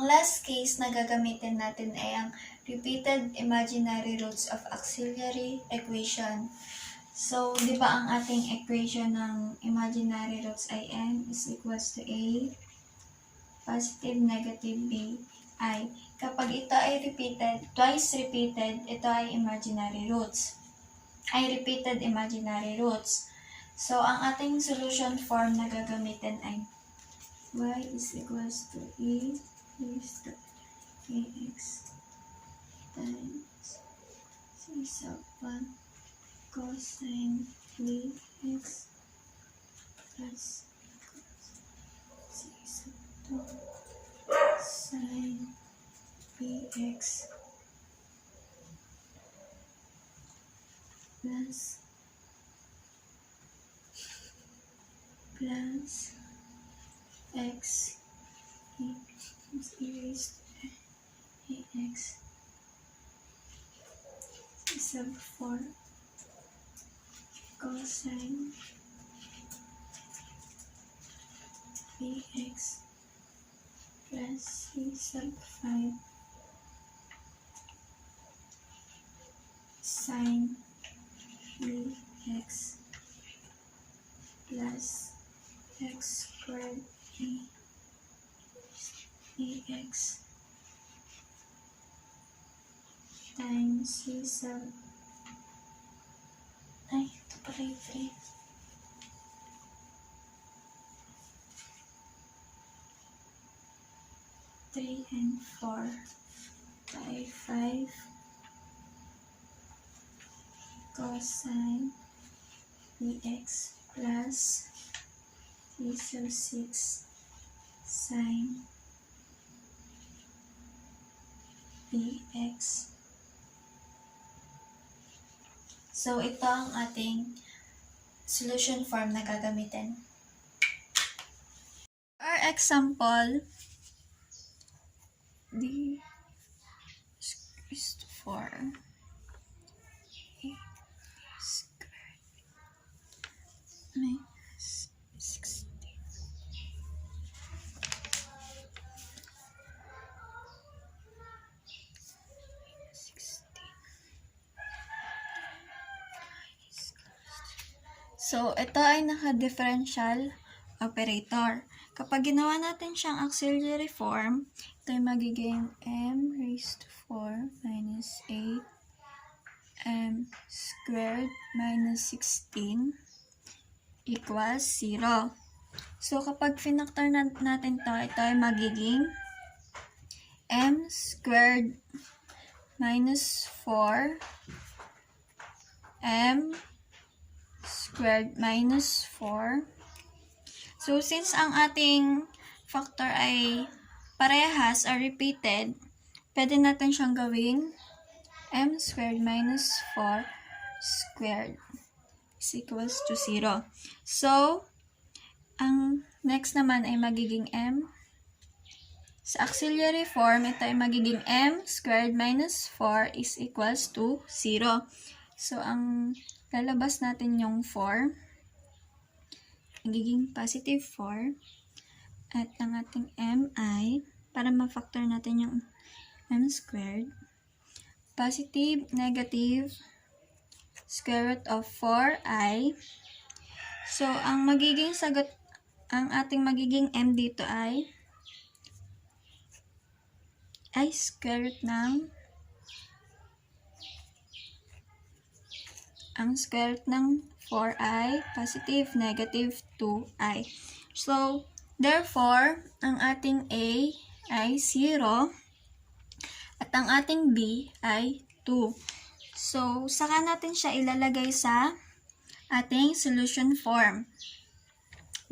ang last case na gagamitin natin ay ang repeated imaginary roots of auxiliary equation. So, di ba ang ating equation ng imaginary roots ay n is equals to a positive negative b I. Kapag ito ay repeated, twice repeated, ito ay imaginary roots. Ay repeated imaginary roots. So, ang ating solution form na gagamitin ay y is equals to a raised to ax times c sub 1 cosine bx plus c sub 2 sine bx plus x is raised to ax sub 4 cosine bx plus c sub 5 sine bx plus x squared ax times c sub ito pala yung 3 and 4 by 5 cosine bx plus c sub 6 sine bx. So, ito ang ating solution form na gagamitin. For example, d is to 4 squared minus 16 So, ito ay naka-differential operator. Kapag ginawa natin siyang auxiliary form, ito ay magiging m raised to 4 minus 8 m squared minus 16 equals 0. So, kapag finactor natin ito ay magiging m squared minus 4 m squared minus 4. So, since ang ating factor ay parehas or repeated, pwede natin siyang gawing m squared minus 4 squared is equals to 0. So, ang next naman ay magiging m. Sa auxiliary form, ito ay magiging m squared minus 4 is equals to 0. So, ang lalabas natin yung 4, magiging positive 4. At ang ating m ay, para ma-factor natin yung m squared, positive, negative, square root of 4i. So, ang magiging sagot, ang ating magiging m dito ay square root ng ang square root ng 4i, positive, negative 2i. So, therefore, ang ating a ay 0 at ang ating b ay 2. So, saka natin siya ilalagay sa ating solution form,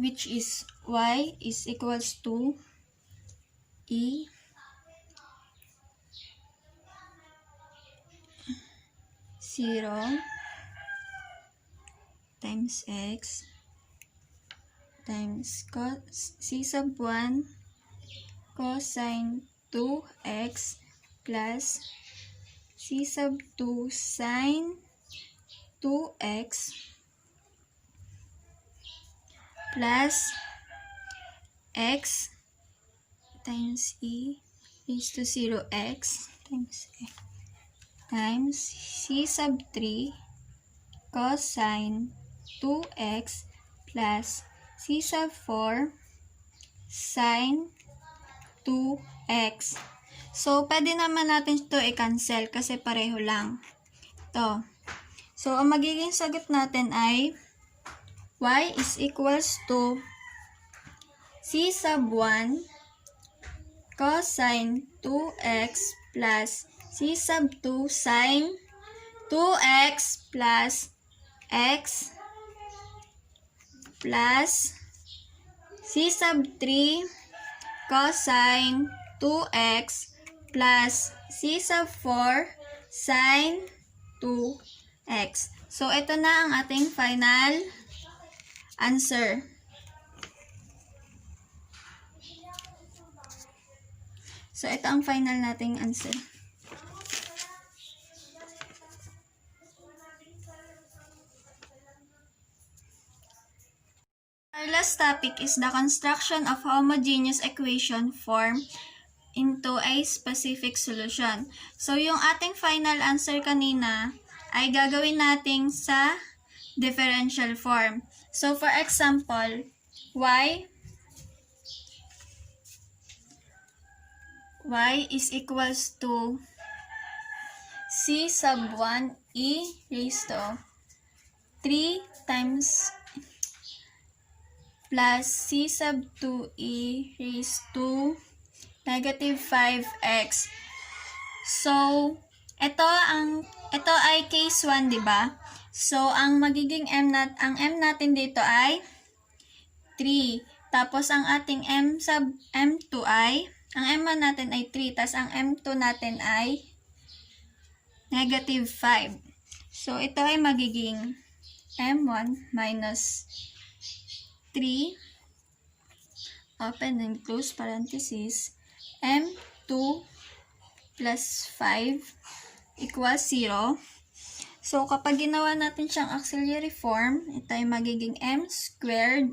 which is y is equals to e 0 times x times c sub 1 cosine 2x plus c sub 2 sine 2x plus x times e raised to 0x times c sub 3 cosine 2x plus c sub 4 sine 2x. So, pwede naman natin ito i-cancel kasi pareho lang. Ito. So, ang magiging sagot natin ay y is equals to c sub 1 cosine 2x plus c sub 2 sine 2x plus x plus c sub 3 cosine 2x plus c sub 4 sine 2x. So, ito na ang ating final answer. So, ito ang final nating answer. Our last topic is the construction of homogeneous equation form into a specific solution. So, yung ating final answer kanina ay gagawin natin sa differential form. So, for example, y is equals to c sub 1 e raised to 3 times plus c sub 2e raised to negative 5x. So, ito ay case 1, di ba? So, ang magiging m natin dito ay 3. Tapos, ang ating m sub m2 ay, ang m1 natin ay 3, tapos ang m2 natin ay negative 5. So, ito ay magiging m1 minus 3, open and close parenthesis, m2 plus 5 equals 0. So, kapag ginawa natin siyang auxiliary form, ito ay magiging m squared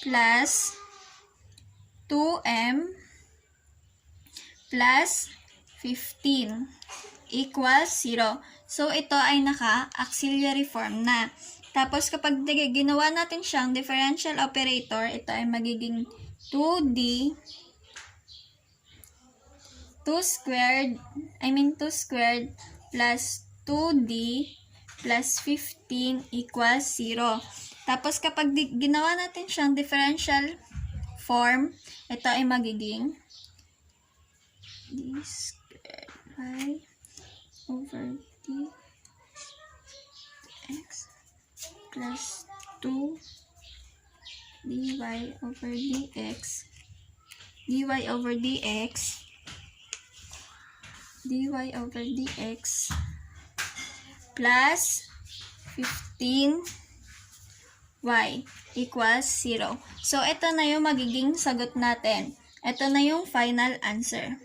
plus 2m plus 15 equals 0. So, ito ay naka-auxiliary form na. Tapos, kapag ginawa natin siyang differential operator, ito ay magiging 2 squared plus 2d plus 15 equals 0. Tapos, kapag ginawa natin siyang differential form, ito ay magiging d squared y over dx plus 2 dy over dx plus 15y equals 0. So, ito na yung magiging sagot natin. Ito na yung final answer.